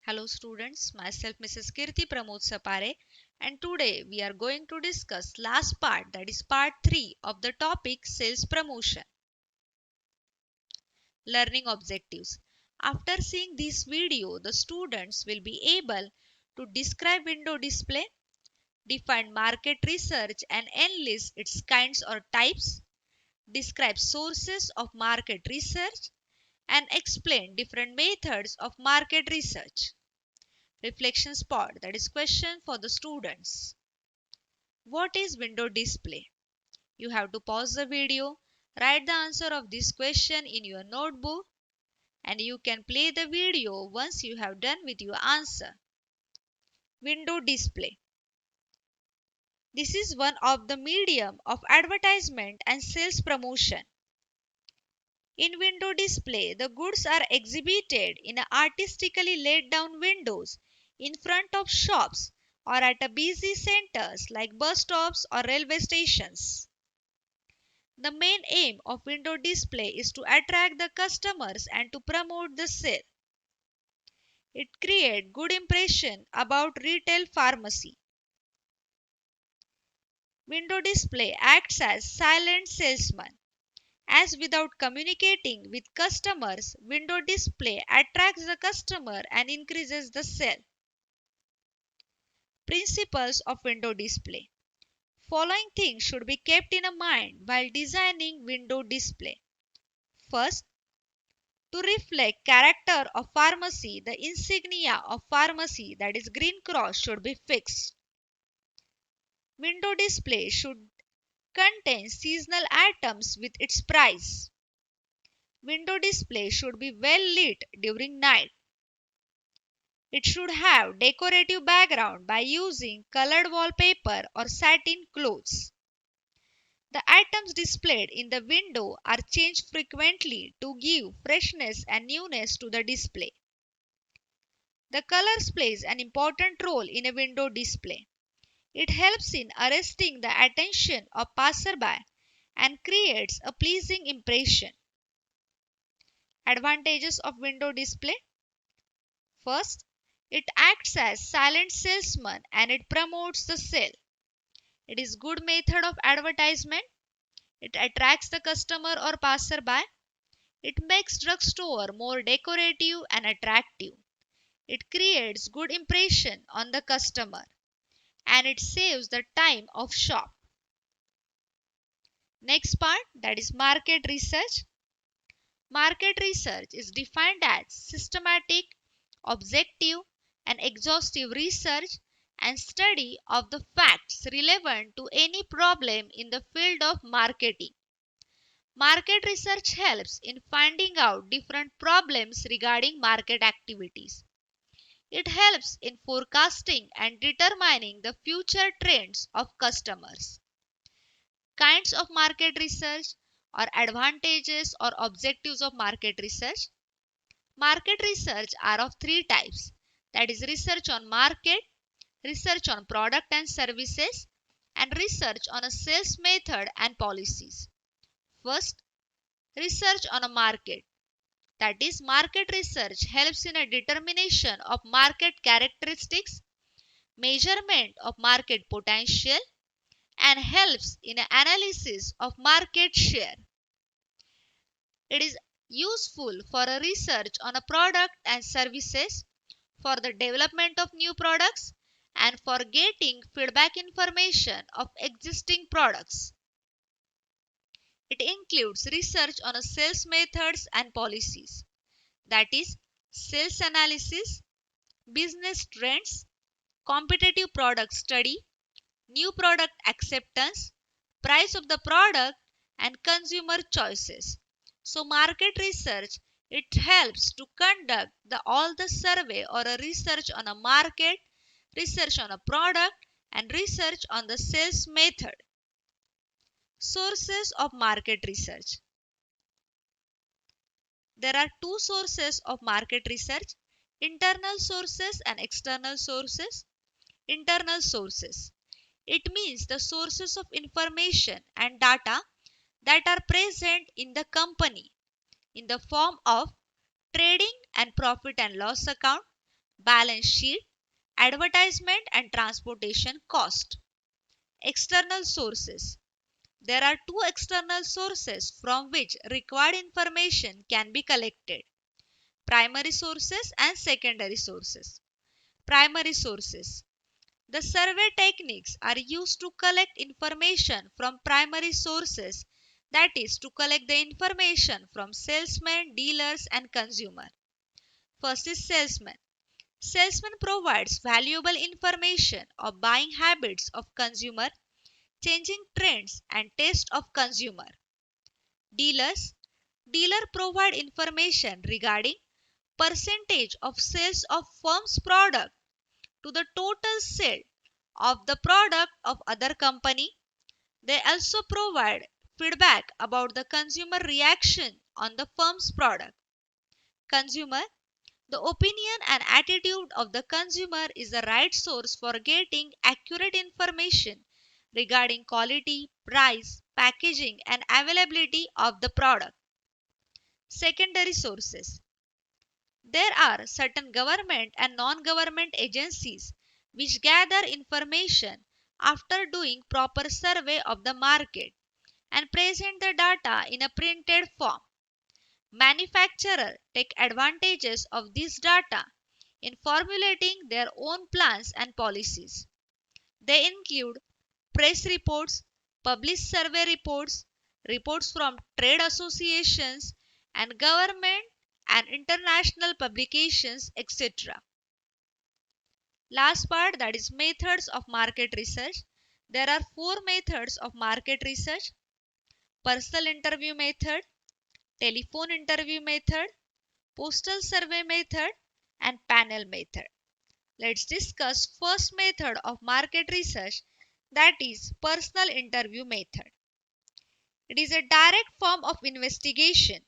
Hello students, myself Mrs. Kirti Pramod Sapare, and today we are going to discuss last part, that is part 3 of the topic sales promotion. Learning objectives. After seeing this video, the students will be able to describe window display, define market research and enlist its kinds or types, describe sources of market research, and explain different methods of market research. Reflection spot, that is question for the students. What is window display? You have to pause the video, write the answer of this question in your notebook, and you can play the video once you have done with your answer. Window display. This is one of the medium of advertisement and sales promotion. In window display, the goods are exhibited in artistically laid down windows in front of shops or at a busy centers like bus stops or railway stations. The main aim of window display is to attract the customers and to promote the sale. It creates good impression about retail pharmacy. Window display acts as silent salesman. As without communicating with customers, window display attracts the customer and increases the sale. Principles of window display. Following things should be kept in mind while designing window display. First, to reflect character of pharmacy, the insignia of pharmacy, that is green cross, should be fixed. Window display should contain seasonal items with its price. Window display should be well lit during night. It should have decorative background by using colored wallpaper or satin clothes. The items displayed in the window are changed frequently to give freshness and newness to the display. The colors plays an important role in a window display. It helps in arresting the attention of passerby and creates a pleasing impression. Advantages of window display. First, it acts as silent salesman and it promotes the sale. It is good method of advertisement. It attracts the customer or passerby. It makes drugstore more decorative and attractive. It creates good impression on the customer and it saves the time of shop. Next part, that is market research. Market research is defined as systematic, objective and exhaustive research and study of the facts relevant to any problem in the field of marketing. Market research helps in finding out different problems regarding market activities. It helps in forecasting and determining the future trends of customers. Kinds of market research or advantages or objectives of market research. Market research are of three types, that is research on market, research on product and services, and research on a sales method and policies. First, research on a market. That is, market research helps in a determination of market characteristics, measurement of market potential, and helps in an analysis of market share. It is useful for a research on a product and services, for the development of new products, and for getting feedback information of existing products. It includes research on a sales methods and policies, that is, sales analysis, business trends, competitive product study, new product acceptance, price of the product, and consumer choices. So market research, it helps to conduct all the survey or a research on a market, research on a product, and research on the sales method. Sources of market research. There are two sources of market research, internal sources and external sources. Internal sources. It means the sources of information and data that are present in the company in the form of trading and profit and loss account, balance sheet, advertisement and transportation cost. External sources. There are two external sources from which required information can be collected: primary sources and secondary sources. Primary sources. The survey techniques are used to collect information from primary sources, that is, to collect the information from salesmen, dealers, and consumer. First is salesman. Salesman provides valuable information of buying habits of consumer, changing trends, and taste of consumer. Dealers. Dealer provide information regarding percentage of sales of firm's product to the total sale of the product of other company. They also provide feedback about the consumer reaction on the firm's product. Consumer. The opinion and attitude of the consumer is the right source for getting accurate information regarding quality, price, packaging, and availability of the product. Secondary sources. There are certain government and non-government agencies which gather information after doing proper survey of the market and present the data in a printed form. Manufacturers take advantages of this data in formulating their own plans and policies. They include press reports, published survey reports, reports from trade associations and government and international publications, etc. Last part, that is methods of market research. There are four methods of market research: personal interview method, telephone interview method, postal survey method, and panel method. Let's discuss first method of market research, that is personal interview method. It is a direct form of investigation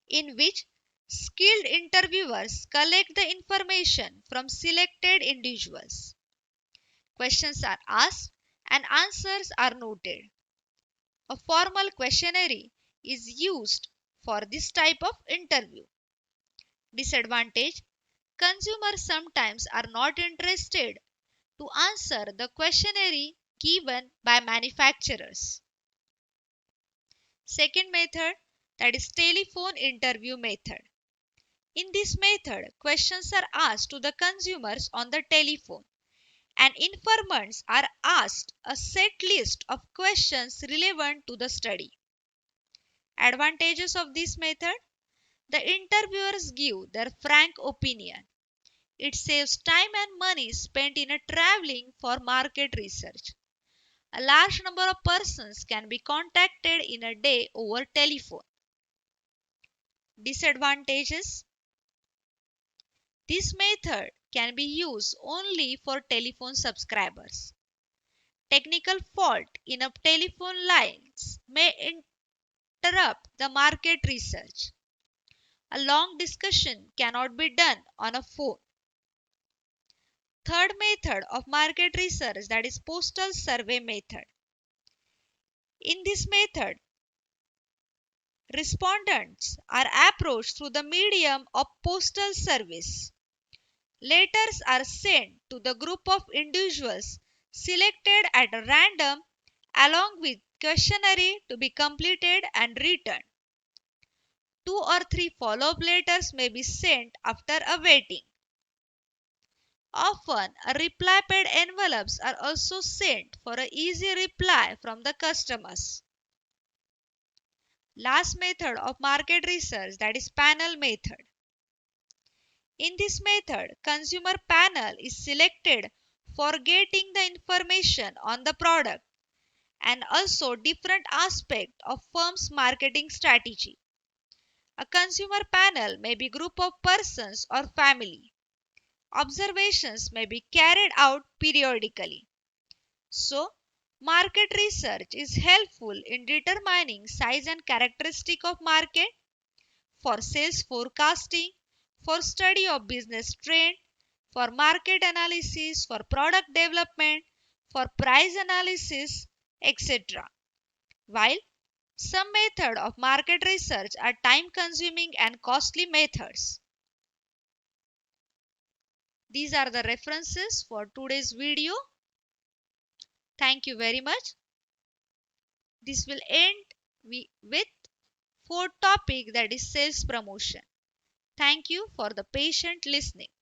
in which skilled interviewers collect the information from selected individuals. Questions are asked and answers are noted. A formal questionnaire is used for this type of interview. Disadvantage: consumers sometimes are not interested to answer the questionnaire given by manufacturers. Second method, that is telephone interview method. In this method, questions are asked to the consumers on the telephone and informants are asked a set list of questions relevant to the study. Advantages of this method: the interviewers give their frank opinion. It saves time and money spent in traveling for market research. A large number of persons can be contacted in a day over telephone. Disadvantages: this method can be used only for telephone subscribers. Technical fault in a telephone lines may interrupt the market research. A long discussion cannot be done on a phone. Third method of market research, that is postal survey method. In this method, respondents are approached through the medium of postal service. Letters are sent to the group of individuals selected at random along with questionnaire to be completed and returned. 2 or 3 follow-up letters may be sent after a waiting. Often, reply paid envelopes are also sent for an easy reply from the customers. Last method of market research, that is panel method. In this method, consumer panel is selected for getting the information on the product and also different aspects of firm's marketing strategy. A consumer panel may be a group of persons or family. Observations may be carried out periodically. So, market research is helpful in determining size and characteristic of market, for sales forecasting, for study of business trend, for market analysis, for product development, for price analysis, etc. While some methods of market research are time consuming and costly methods. These are the references for today's video. Thank you very much. This will end with fourth topic, that is sales promotion. Thank you for the patient listening.